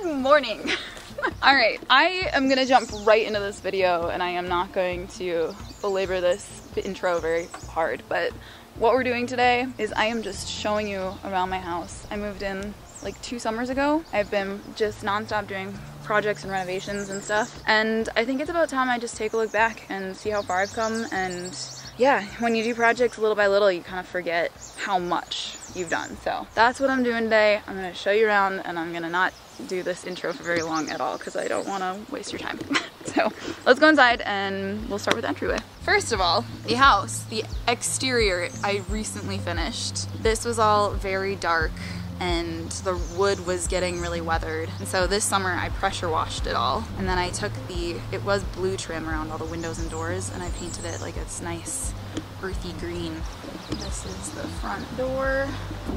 Good morning. All right, I am gonna jump right into this video and I am not going to belabor this intro very hard, but what we're doing today is I am just showing you around my house. I moved in like 2 summers ago. I've been just nonstop doing projects and renovations and stuff, and I think it's about time I just take a look back and see how far I've come. And yeah, when you do projects little by little, you kind of forget how much you've done. So that's what I'm doing today. I'm gonna show you around, and I'm gonna not do this intro for very long at all because I don't want to waste your time. So let's go inside and we'll start with the entryway. First of all, the house, the exterior, I recently finished. This was all very dark and the wood was getting really weathered. And so this summer I pressure washed it all. And then I took it was blue trim around all the windows and doors, and I painted it like it's nice earthy green. This is the front door.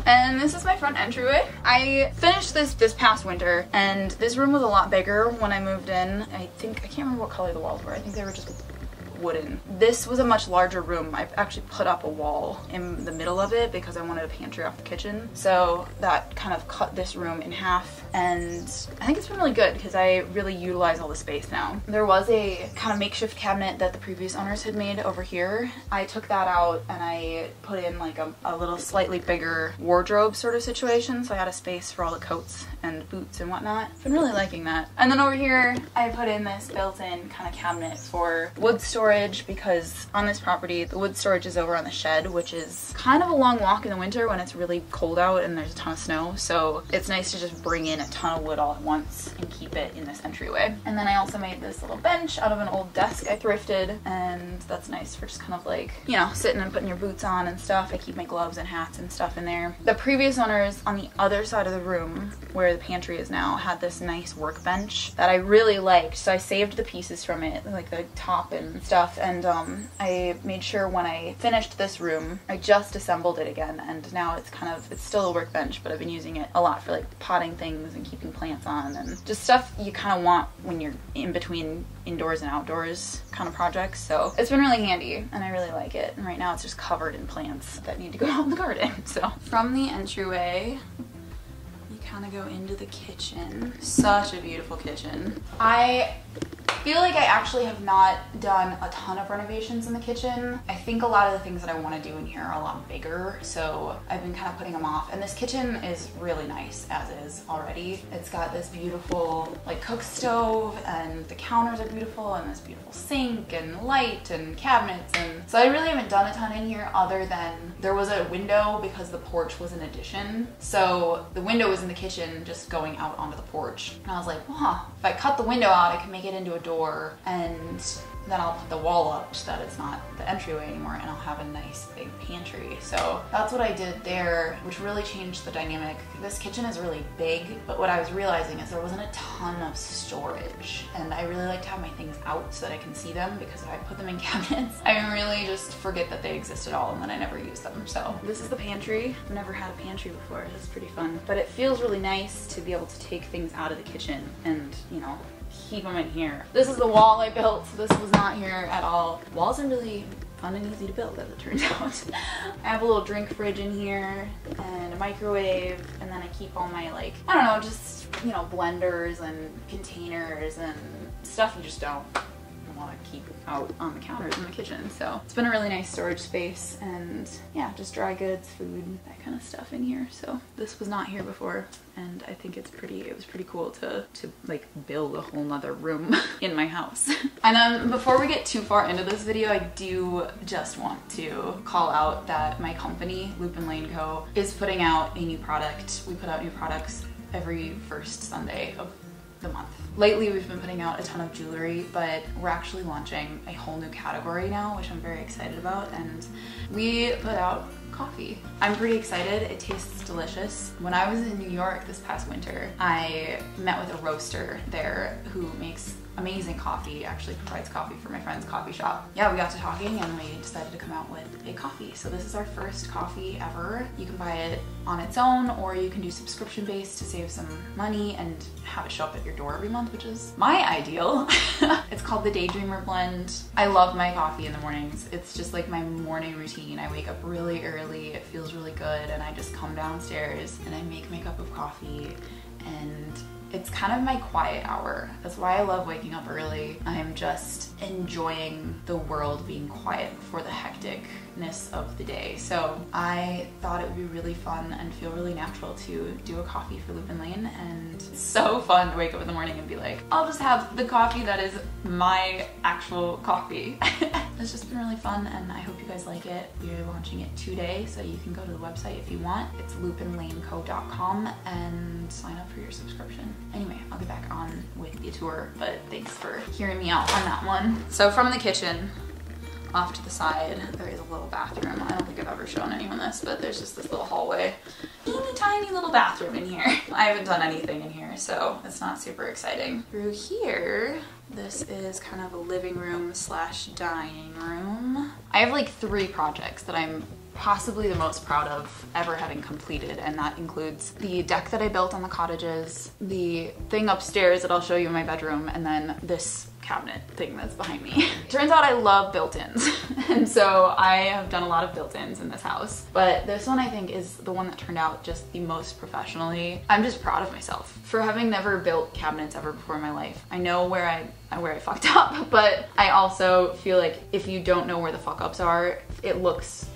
And this is my front entryway. I finished this past winter, and this room was a lot bigger when I moved in. I can't remember what color the walls were. I think they were just wooden. This was a much larger room. I actually put up a wall in the middle of it because I wanted a pantry off the kitchen. So that kind of cut this room in half, and I think it's been really good because I really utilize all the space now. There was a kind of makeshift cabinet that the previous owners had made over here. I took that out and I put in like a little slightly bigger wardrobe sort of situation, so I had a space for all the coats and boots and whatnot. I've been really liking that. And then over here I put in this built-in kind of cabinet for wood storage, because on this property the wood storage is over on the shed, which is kind of a long walk in the winter when it's really cold out and there's a ton of snow. So it's nice to just bring in a ton of wood all at once and keep it in this entryway. And then I also made this little bench out of an old desk I thrifted, and that's nice for just kind of like, you know, sitting and putting your boots on and stuff. I keep my gloves and hats and stuff in there. The previous owners on the other side of the room where the pantry is now had this nice workbench that I really liked, so I saved the pieces from it, like the top and stuff, and I made sure when I finished this room I just assembled it again, and now it's still a workbench, but I've been using it a lot for like potting things and keeping plants on and just stuff you kind of want when you're in between indoors and outdoors kind of projects. So it's been really handy and I really like it, and right now it's just covered in plants that need to go out in the garden. So from the entryway you kind of go into the kitchen. Such a beautiful kitchen. I feel like I actually have not done a ton of renovations in the kitchen. I think a lot of the things that I want to do in here are a lot bigger, so I've been kind of putting them off. And this kitchen is really nice as is already. It's got this beautiful like cook stove, and the counters are beautiful, and this beautiful sink and light and cabinets, and so I really haven't done a ton in here other than there was a window because the porch was an addition. So the window was in the kitchen just going out onto the porch, and I was like, well, if I cut the window out I can make it into a door, and then I'll put the wall up so that it's not the entryway anymore, and I'll have a nice big pantry. So that's what I did there, which really changed the dynamic. This kitchen is really big, but what I was realizing is there wasn't a ton of storage, and I really like to have my things out so that I can see them, because if I put them in cabinets I really just forget that they exist at all, and then I never use them. So this is the pantry. I've never had a pantry before. It's pretty fun, but it feels really nice to be able to take things out of the kitchen and, you know, keep them in here. This is the wall I built, so this was not here at all. Walls are really fun and easy to build, as it turns out. I have a little drink fridge in here and a microwave, and then I keep all my, like, I don't know, just, you know, blenders and containers and stuff you just don't want to keep out on the counters in the kitchen. So it's been a really nice storage space, and yeah, just dry goods, food, that kind of stuff in here. So this was not here before, and I think it was pretty cool to like build a whole nother room in my house. And then before we get too far into this video, I do just want to call out that my company, Loop and Lane Co., is putting out a new product. We put out new products every first Sunday of the month. Lately we've been putting out a ton of jewelry, but we're actually launching a whole new category now, which I'm very excited about, and we put out coffee. I'm pretty excited. It tastes delicious. When I was in New York this past winter, I met with a roaster there who makes amazing coffee, actually provides coffee for my friend's coffee shop. Yeah, we got to talking and we decided to come out with a coffee. So this is our first coffee ever. You can buy it on its own, or you can do subscription based to save some money and have it show up at your door every month, which is my ideal. It's called the Daydreamer Blend. I love my coffee in the mornings. It's just like my morning routine. I wake up really early, it feels really good, and I just come downstairs and I make my cup of coffee, and It's kind of my quiet hour. That's why I love waking up early. I'm just enjoying the world being quiet before the hecticness of the day. So I thought it would be really fun and feel really natural to do a coffee for Lupin Lane, and it's so fun to wake up in the morning and be like, I'll just have the coffee that is my actual coffee. It's just been really fun, and I hope you guys like it. We're launching it today, so you can go to the website if you want. It's lupinlaneco.com and sign up for your subscription. Anyway, I'll get back on with the tour, but thanks for hearing me out on that one. So from the kitchen, off to the side, there is a little bathroom. I don't think I've ever shown anyone this, but there's just this little hallway. Teeny tiny little bathroom in here. I haven't done anything in here, so it's not super exciting. Through here, this is kind of a living room slash dining room. I have like 3 projects that I'm possibly the most proud of ever having completed, and that includes the deck that I built on the cottages, the thing upstairs that I'll show you in my bedroom, and then this cabinet thing that's behind me. Turns out I love built-ins, and so I have done a lot of built-ins in this house, but this one I think is the one that turned out just the most professionally. I'm just proud of myself for having never built cabinets ever before in my life. I know where I fucked up, but I also feel like if you don't know where the fuck-ups are, it looks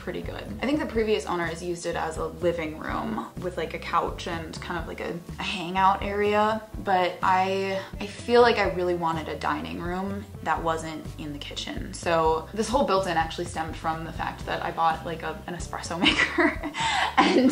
pretty good. I think the previous owners used it as a living room with like a couch and kind of like a hangout area, but I feel like I really wanted a dining room that wasn't in the kitchen. So this whole built-in actually stemmed from the fact that I bought like an espresso maker and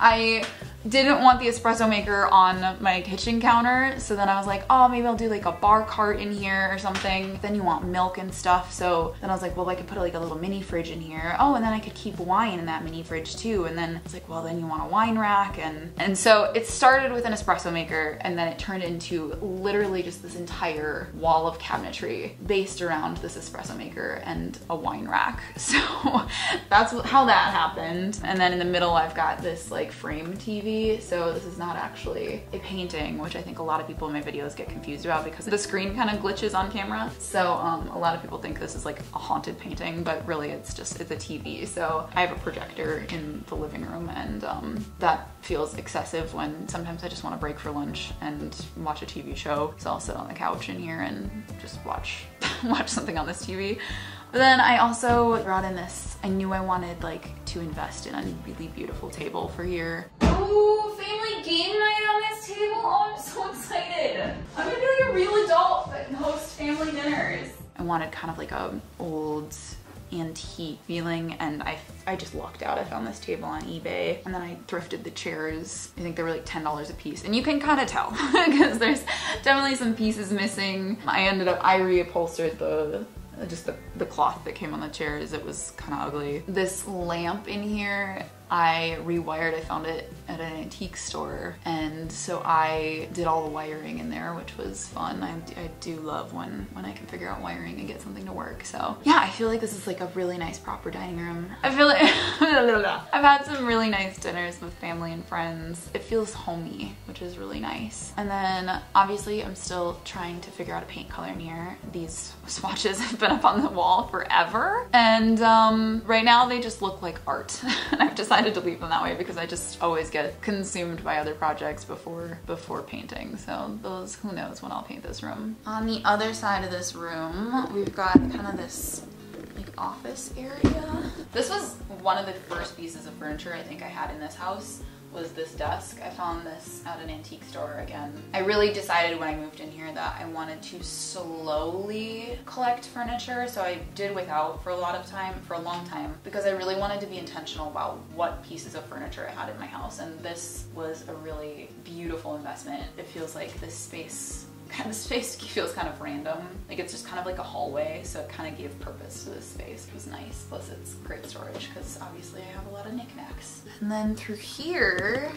I didn't want the espresso maker on my kitchen counter, so then I was like, oh, maybe I'll do like a bar cart in here or something. Then you want milk and stuff, so then I was like, well, I could put like a little mini fridge in here. Oh, and then I could keep wine in that mini fridge too. And then it's like, well, then you want a wine rack, and so it started with an espresso maker, and then it turned into literally just this entire wall of cabinetry based around this espresso maker and a wine rack. So that's how that happened. And then in the middle, I've got this like frame TV. So this is not actually a painting, which I think a lot of people in my videos get confused about because the screen kind of glitches on camera. So a lot of people think this is like a haunted painting, but really it's a TV. So I have a projector in the living room, and that feels excessive when sometimes I just want to break for lunch and watch a TV show. So I'll sit on the couch in here and just watch something on this TV. But then I also brought in this, I knew I wanted like to invest in a really beautiful table for here. Oh, family game night on this table. Oh, I'm so excited. I'm gonna be like a real adult that can host family dinners. I wanted kind of like a old antique feeling, and I just lucked out. I found this table on eBay, and then I thrifted the chairs. I think they were like $10 a piece, and you can kind of tell because there's definitely some pieces missing. I reupholstered the cloth that came on the chairs. It was kind of ugly. This lamp in here, I rewired. I found it at an antique store, and so I did all the wiring in there, which was fun. I do love when I can figure out wiring and get something to work. So yeah, I feel like this is like a really nice proper dining room. I feel like I've had some really nice dinners with family and friends. It feels homey, which is really nice. And then obviously I'm still trying to figure out a paint color in here. These swatches have been up on the wall forever, and right now they just look like art. I've decided to leave them that way because I just always get consumed by other projects before painting. So who knows when I'll paint this room. On the other side of this room, we've got kind of this like office area. This was one of the first pieces of furniture I think I had in this house. Was this desk. I found this at an antique store again. I really decided when I moved in here that I wanted to slowly collect furniture, so I did without for a long time, because I really wanted to be intentional about what pieces of furniture I had in my house, and this was a really beautiful investment. It feels like this space feels kind of random. Like it's just kind of like a hallway, so it kind of gave purpose to this space. It was nice. Plus it's great storage because obviously I have a lot of knickknacks. And then through here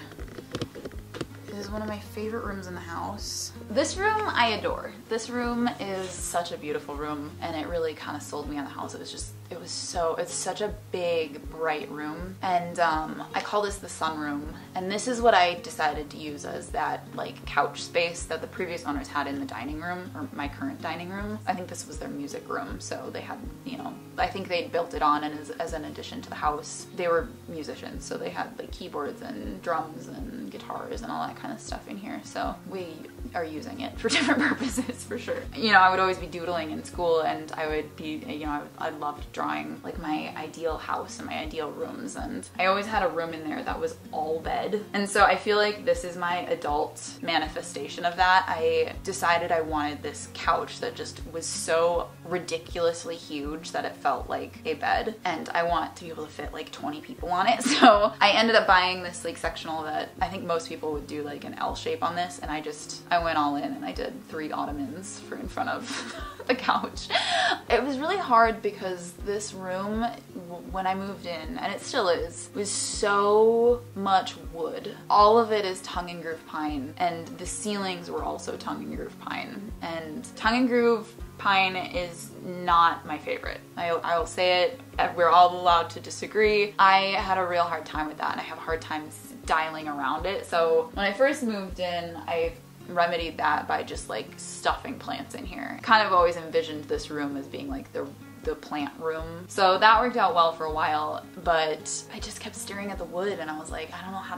is one of my favorite rooms in the house. This room I adore. This room is such a beautiful room, and it really kind of sold me on the house. It's such a big, bright room, and I call this the sunroom. And this is what I decided to use as that like couch space that the previous owners had in the dining room, or my current dining room. I think this was their music room, so they had, you know, I think they built it on, and as an addition to the house. They were musicians, so they had like keyboards and drums and guitars and all that kind of stuff in here. So we are using it for different purposes for sure. You know, I would always be doodling in school, and I would be, you know, I loved drawing like my ideal house and my ideal rooms, and I always had a room in there that was all bed. And so I feel like this is my adult manifestation of that. I decided I wanted this couch that just was so ridiculously huge that it felt like a bed, and I want to be able to fit like 20 people on it. So I ended up buying this like sectional that I think most people would do like an L shape on this, and I went all in and I did 3 ottomans for in front of the couch. It was really hard because this room, when I moved in, and it still is, was so much wood. All of it is tongue and groove pine, and the ceilings were also tongue and groove pine. And tongue and groove pine is not my favorite. I will say it, we're all allowed to disagree. I had a real hard time with that, and I have a hard time dialing around it. So when I first moved in, I remedied that by just like stuffing plants in here. Kind of always envisioned this room as being like the plant room. So that worked out well for a while, but I just kept staring at the wood and I was like, I don't know how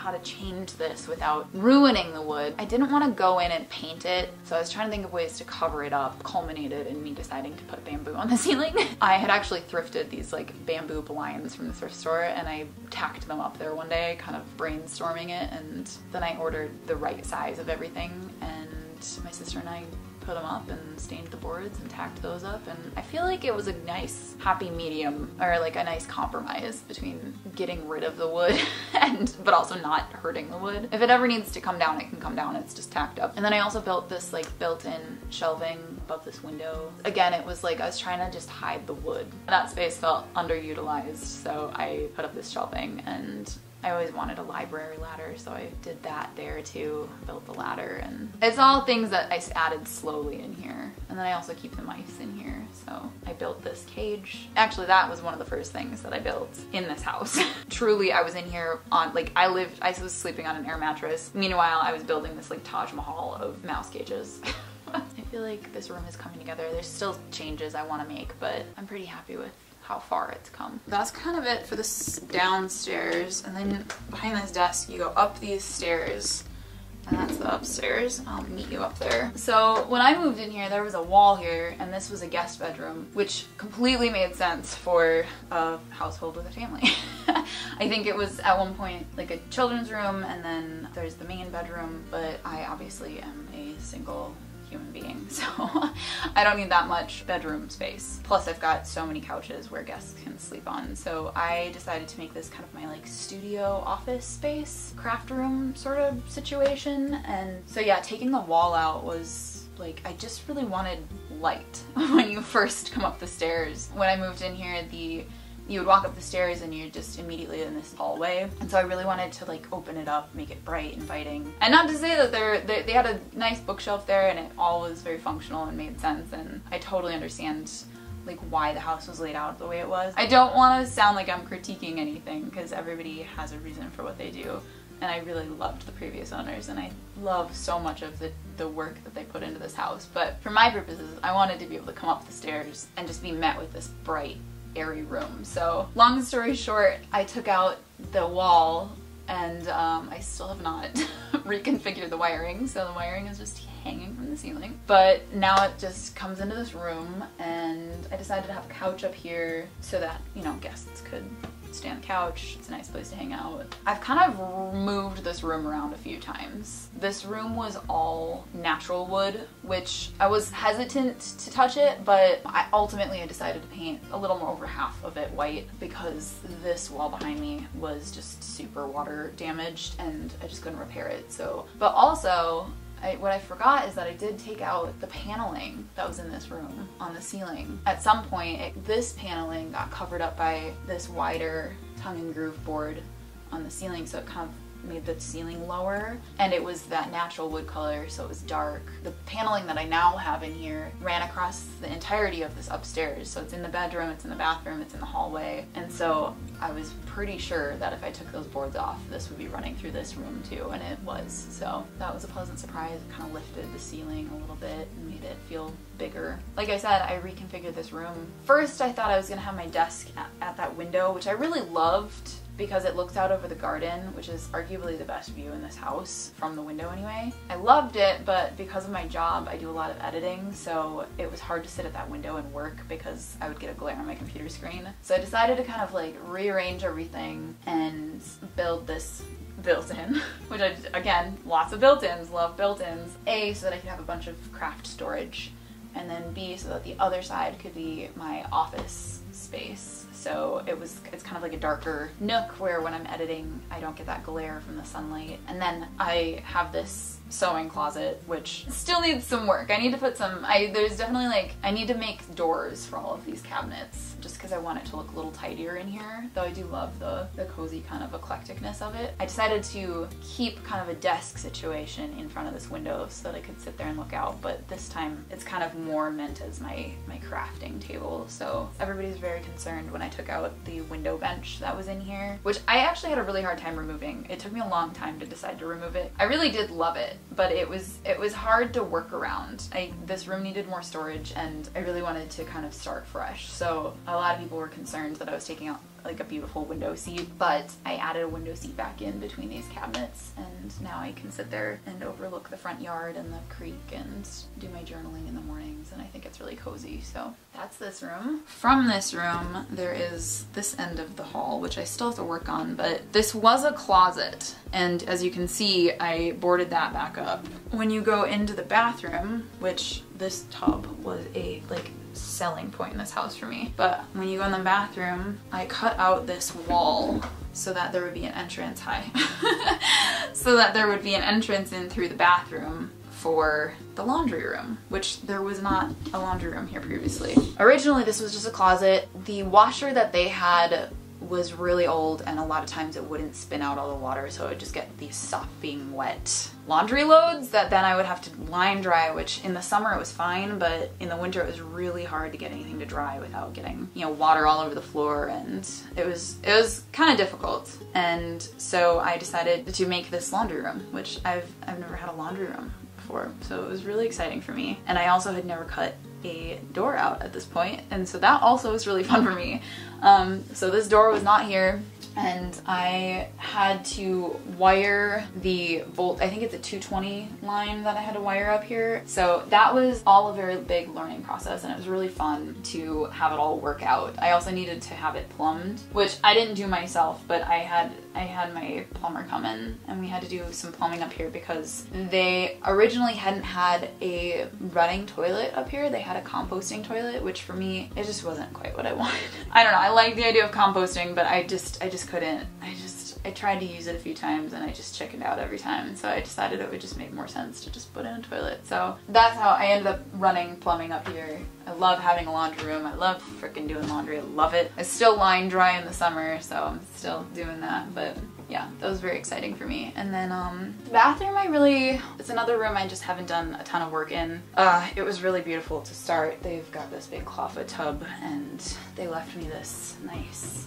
to change this without ruining the wood. I didn't want to go in and paint it, so I was trying to think of ways to cover it up, culminated in me deciding to put bamboo on the ceiling. I had actually thrifted these like bamboo blinds from the thrift store, and I tacked them up there one day, kind of brainstorming it, and then I ordered the right size of everything, and my sister and I put them up and stained the boards and tacked those up, and I feel like it was a nice happy medium, or like a nice compromise between getting rid of the wood but also not hurting the wood. If it ever needs to come down, it can come down. It's just tacked up. And then I also built this like built-in shelving above this window. Again, it was like I was trying to just hide the wood. That space felt underutilized, so I put up this shelving, and I always wanted a library ladder, so I did that there too, built the ladder, and it's all things that I added slowly in here. And then I also keep the mice in here, so I built this cage. Actually, that was one of the first things that I built in this house. Truly, I was in here on, like, I was sleeping on an air mattress. Meanwhile, I was building this like Taj Mahal of mouse cages. I feel like this room is coming together. There's still changes I want to make, but I'm pretty happy with how far it's come. That's kind of it for this downstairs, and then behind this desk you go up these stairs, and that's the upstairs. I'll meet you up there. So when I moved in here, there was a wall here, and this was a guest bedroom, which completely made sense for a household with a family. I think it was at one point like a children's room, and then there's the main bedroom, but I obviously am a single human being, so I don't need that much bedroom space. Plus I've got so many couches where guests can sleep on, so I decided to make this kind of my like studio office space, craft room sort of situation. And so yeah, taking the wall out was like, I just really wanted light when you first come up the stairs. When I moved in here, you would walk up the stairs and you're just immediately in this hallway. And so I really wanted to like open it up, make it bright, inviting. And not to say that they had a nice bookshelf there and it all was very functional and made sense, and I totally understand like why the house was laid out the way it was. I don't want to sound like I'm critiquing anything, because everybody has a reason for what they do. And I really loved the previous owners, and I love so much of the work that they put into this house. But for my purposes, I wanted to be able to come up the stairs and just be met with this bright, airy room. So long story short, I took out the wall, and I still have not reconfigured the wiring, so the wiring is just hanging from the ceiling. But now it just comes into this room, and I decided to have a couch up here so that, you know, guests could stay on the couch. It's a nice place to hang out. I've kind of moved this room around a few times. This room was all natural wood, which I was hesitant to touch it, but ultimately I decided to paint a little more over half of it white, because this wall behind me was just super water damaged and I just couldn't repair it. So, but also, what I forgot is that I did take out the paneling that was in this room on the ceiling. At some point, this paneling got covered up by this wider tongue and groove board on the ceiling, so it kind of made the ceiling lower, and it was that natural wood color, so it was dark. The paneling that I now have in here ran across the entirety of this upstairs, so it's in the bedroom, it's in the bathroom, it's in the hallway, and so I was pretty sure that if I took those boards off, this would be running through this room too, and it was. So that was a pleasant surprise. It kind of lifted the ceiling a little bit and made it feel bigger. Like I said, I reconfigured this room. First, I thought I was gonna have my desk at that window, which I really loved, because it looks out over the garden, which is arguably the best view in this house, from the window anyway. I loved it, but because of my job, I do a lot of editing, so it was hard to sit at that window and work because I would get a glare on my computer screen. So I decided to kind of like rearrange everything and build this built-in, which I, again, lots of built-ins, love built-ins. A, so that I could have a bunch of craft storage, and then B, so that the other side could be my office space. So it's kind of like a darker nook where when I'm editing, I don't get that glare from the sunlight. And then I have this sewing closet, which still needs some work. I need to put some, there's definitely like, I need to make doors for all of these cabinets just because I want it to look a little tidier in here, though I do love the cozy kind of eclecticness of it. I decided to keep kind of a desk situation in front of this window so that I could sit there and look out, but this time it's kind of more meant as my crafting table. So everybody's very concerned when I took out the window bench that was in here, which I actually had a really hard time removing. It took me a long time to decide to remove it. I really did love it, but it was hard to work around. This room needed more storage and I really wanted to kind of start fresh. So a lot of people were concerned that I was taking out like a beautiful window seat, but I added a window seat back in between these cabinets, and now I can sit there and overlook the front yard and the creek and do my journaling in the mornings, and I think it's really cozy. So that's this room. From this room, there is this end of the hall, which I still have to work on, but this was a closet, and as you can see, I boarded that back up. When you go into the bathroom, which this tub was a selling point in this house for me, but when you go in the bathroom, I cut out this wall so that there would be an entrance, so that there would be an entrance in through the bathroom for the laundry room, which there was not a laundry room here previously. Originally, this was just a closet. The washer that they had was really old, and a lot of times it wouldn't spin out all the water, so it would just get these sopping wet laundry loads that then I would have to line dry, which in the summer it was fine, but in the winter it was really hard to get anything to dry without getting, you know, water all over the floor, and it was kind of difficult. And so I decided to make this laundry room, which I've never had a laundry room before, so it was really exciting for me. And I also had never cut a door out at this point, and so that also was really fun for me. So this door was not here, and I had to wire the volt, I think it's a 220 line that I had to wire up here. So that was all a very big learning process, and it was really fun to have it all work out. I also needed to have it plumbed, which I didn't do myself, but I had my plumber come in, and we had to do some plumbing up here because they originally hadn't had a running toilet up here. They had a composting toilet, which for me, it just wasn't quite what I wanted. I don't know, I like the idea of composting, but I just couldn't. I tried to use it a few times and I just chickened out every time, so I decided it would just make more sense to just put in a toilet. So that's how I ended up running plumbing up here. I love having a laundry room. I love freaking doing laundry. I love it. I still line dry in the summer, so I'm still doing that, but yeah, that was very exciting for me. And then the bathroom, it's another room I just haven't done a ton of work in. It was really beautiful to start. They've got this big clawfoot tub, and they left me this nice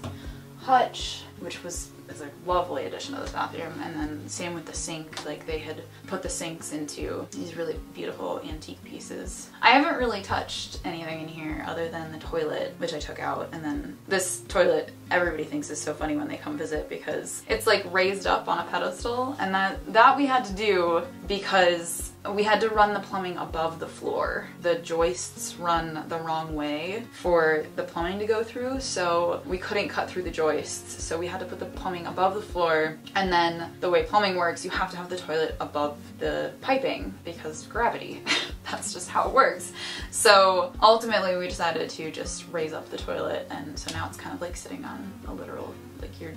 hutch, which is a lovely addition to this bathroom. And then same with the sink, like they had put the sinks into these really beautiful antique pieces. I haven't really touched anything in here other than the toilet, which I took out, and then this toilet everybody thinks is so funny when they come visit because it's like raised up on a pedestal, and that we had to do because we had to run the plumbing above the floor. The joists run the wrong way for the plumbing to go through, so we couldn't cut through the joists, so we had to put the plumbing above the floor. And then the way plumbing works, you have to have the toilet above the piping because gravity. That's just how it works. So ultimately we decided to just raise up the toilet, and so now it's kind of like sitting on a literal, like you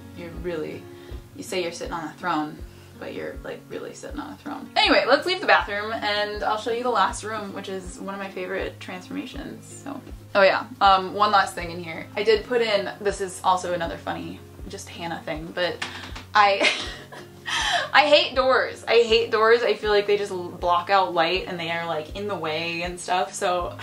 say you're sitting on a throne, but you're like really sitting on a throne. Anyway, let's leave the bathroom and I'll show you the last room, which is one of my favorite transformations. So, oh yeah, one last thing in here. I did put in, this is also another funny, just Hannah thing, but I hate doors. I hate doors. I feel like they just block out light and they are like in the way and stuff. So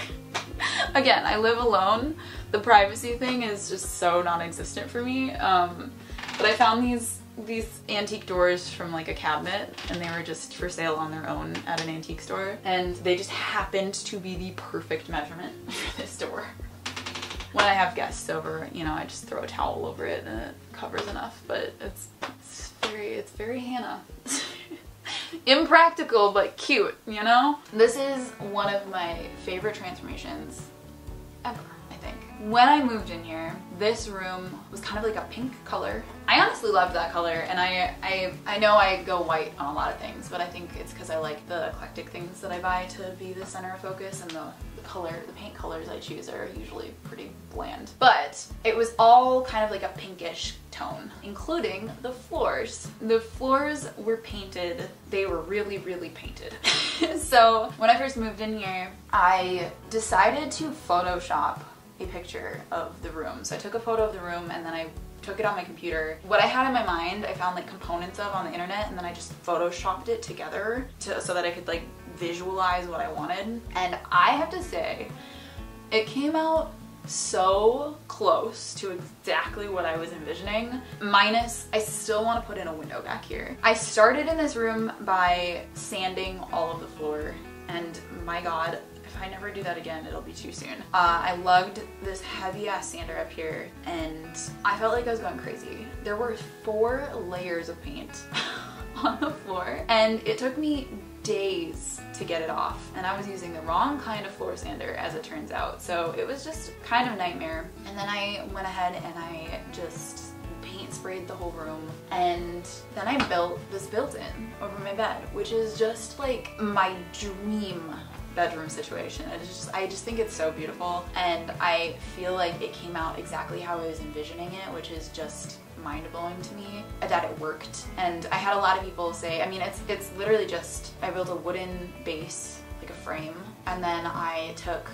again, I live alone. The privacy thing is just so non-existent for me. But I found these antique doors from like a cabinet, and they were just for sale on their own at an antique store, and they just happened to be the perfect measurement for this door. when I have guests over, you know, I just throw a towel over it and it covers enough, but it's very Hannah. Impractical but cute, you know? This is one of my favorite transformations ever, I think. When I moved in here, this room was kind of like a pink color. I honestly loved that color, and I know I go white on a lot of things, but I think it's because I like the eclectic things that I buy to be the center of focus, and the paint colors I choose are usually pretty bland. But it was all kind of like a pinkish tone, including the floors. The floors were painted. They were really, really painted. So when I first moved in here, I decided to Photoshop a picture of the room. So I took a photo of the room and then I took it on my computer. What I had in my mind, I found like components of on the internet, and then I just Photoshopped it together so that I could like visualize what I wanted. And I have to say, it came out so close to exactly what I was envisioning, minus I still want to put in a window back here. I started in this room by sanding all of the floor, and my God, if I never do that again, it'll be too soon. I lugged this heavy ass sander up here and I felt like I was going crazy. There were 4 layers of paint on the floor, and it took me days to get it off, and I was using the wrong kind of floor sander, as it turns out, so it was just kind of a nightmare. And then I went ahead and I just paint sprayed the whole room, and then I built this built-in over my bed, which is just like my dream bedroom situation. I just think it's so beautiful, and I feel like it came out exactly how I was envisioning it, which is just mind-blowing to me that it worked. And I had a lot of people say, I mean, it's literally just, I built a wooden base, like a frame, and then I took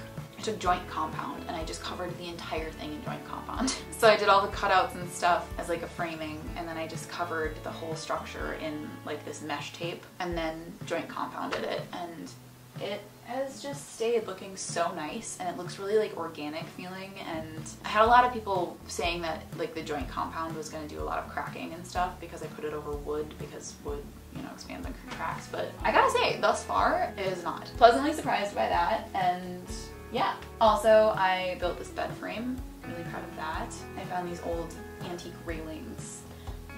joint compound and I just covered the entire thing in joint compound. So I did all the cutouts and stuff as like a framing, and then I just covered the whole structure in like this mesh tape and then joint compounded it, and it has just stayed looking so nice, and it looks really like organic feeling. And I had a lot of people saying that like the joint compound was going to do a lot of cracking and stuff because I put it over wood, because wood, you know, expands and contracts, but I gotta say, thus far it is not. Pleasantly surprised by that. And yeah, also I built this bed frame, really proud of that. I found these old antique railings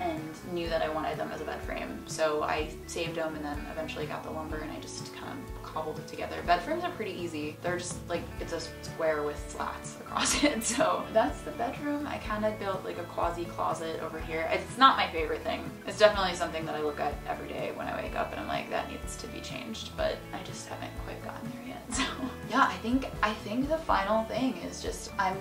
and knew that I wanted them as a bed frame, so I saved them and then eventually got the lumber and I just kind of cobbled it together. Bed frames are pretty easy. They're just like, it's a square with slats across it. So that's the bedroom. I kind of built like a quasi closet over here. It's not my favorite thing. It's definitely something that I look at every day when I wake up and I'm like, that needs to be changed, but I just haven't quite gotten there yet. So yeah, I think the final thing is just, I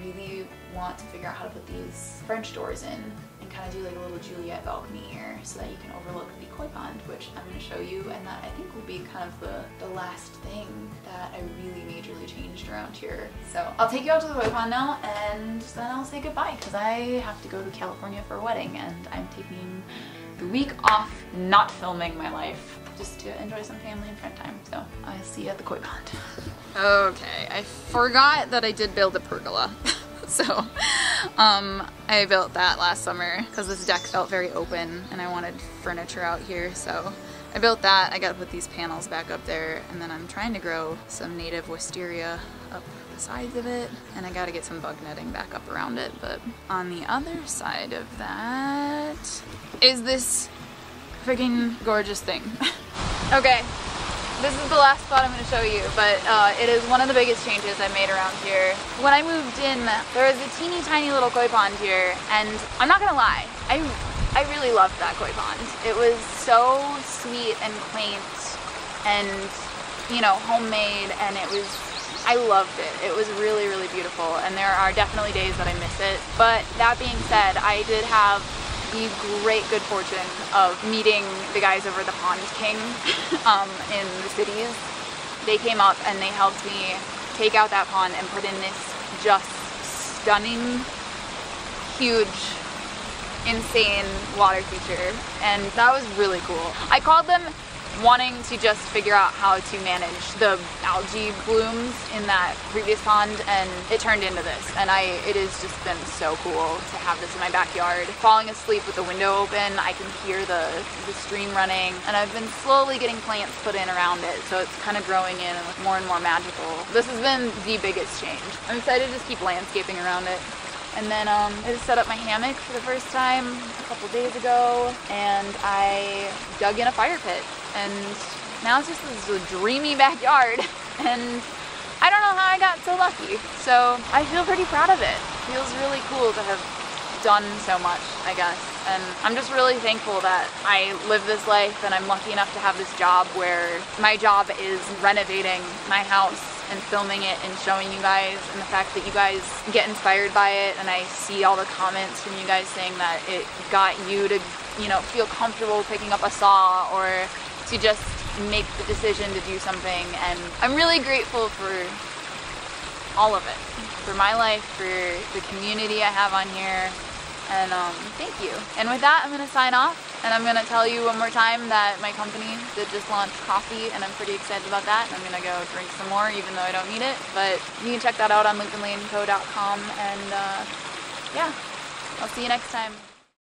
really want to figure out how to put these French doors in and kind of do like a little Juliet balcony here so that you can overlook the koi pond, which I'm going to show you, and that I think will be kind of the last thing that I really majorly changed around here. So I'll take you out to the koi pond now, and then I'll say goodbye because I have to go to California for a wedding, and I'm taking the week off not filming my life just to enjoy some family and friend time. So I'll see you at the koi pond. Okay, I forgot that I did build a pergola. So I built that last summer because this deck felt very open and I wanted furniture out here, so I built that. I got to put these panels back up there, and then I'm trying to grow some native wisteria up the sides of it, and I got to get some bug netting back up around it. But on the other side of that is this freaking gorgeous thing. Okay. This is the last spot I'm going to show you, but it is one of the biggest changes I made around here. When I moved in, there was a teeny tiny little koi pond here, and I'm not going to lie, I really loved that koi pond. It was so sweet and quaint and, you know, homemade, and I loved it. It was really, really beautiful, and there are definitely days that I miss it. But that being said, I did have the great good fortune of meeting the guys over the Pond King in the cities. They came up and they helped me take out that pond and put in this just stunning, huge, insane water feature, and that was really cool. I called them wanting to just figure out how to manage the algae blooms in that previous pond, and it turned into this. And it has just been so cool to have this in my backyard. Falling asleep with the window open, I can hear the stream running, and I've been slowly getting plants put in around it, so it's kind of growing in and look more and more magical. This has been the biggest change. I'm excited to just keep landscaping around it. And then I just set up my hammock for the first time a couple days ago, and I dug in a fire pit, and now it's just this dreamy backyard, and I don't know how I got so lucky, so I feel pretty proud of it. It feels really cool to have done so much, I guess, and I'm just really thankful that I live this life, and I'm lucky enough to have this job where my job is renovating my house and filming it and showing you guys, and the fact that you guys get inspired by it, and I see all the comments from you guys saying that it got you to, you know, feel comfortable picking up a saw or to just make the decision to do something. And I'm really grateful for all of it, for my life, for the community I have on here, and thank you. And with that, I'm gonna sign off, and I'm gonna tell you one more time that my company did just launch coffee, and I'm pretty excited about that, and I'm gonna go drink some more even though I don't need it. But you can check that out on lincolnlaneco.com, and yeah, I'll see you next time.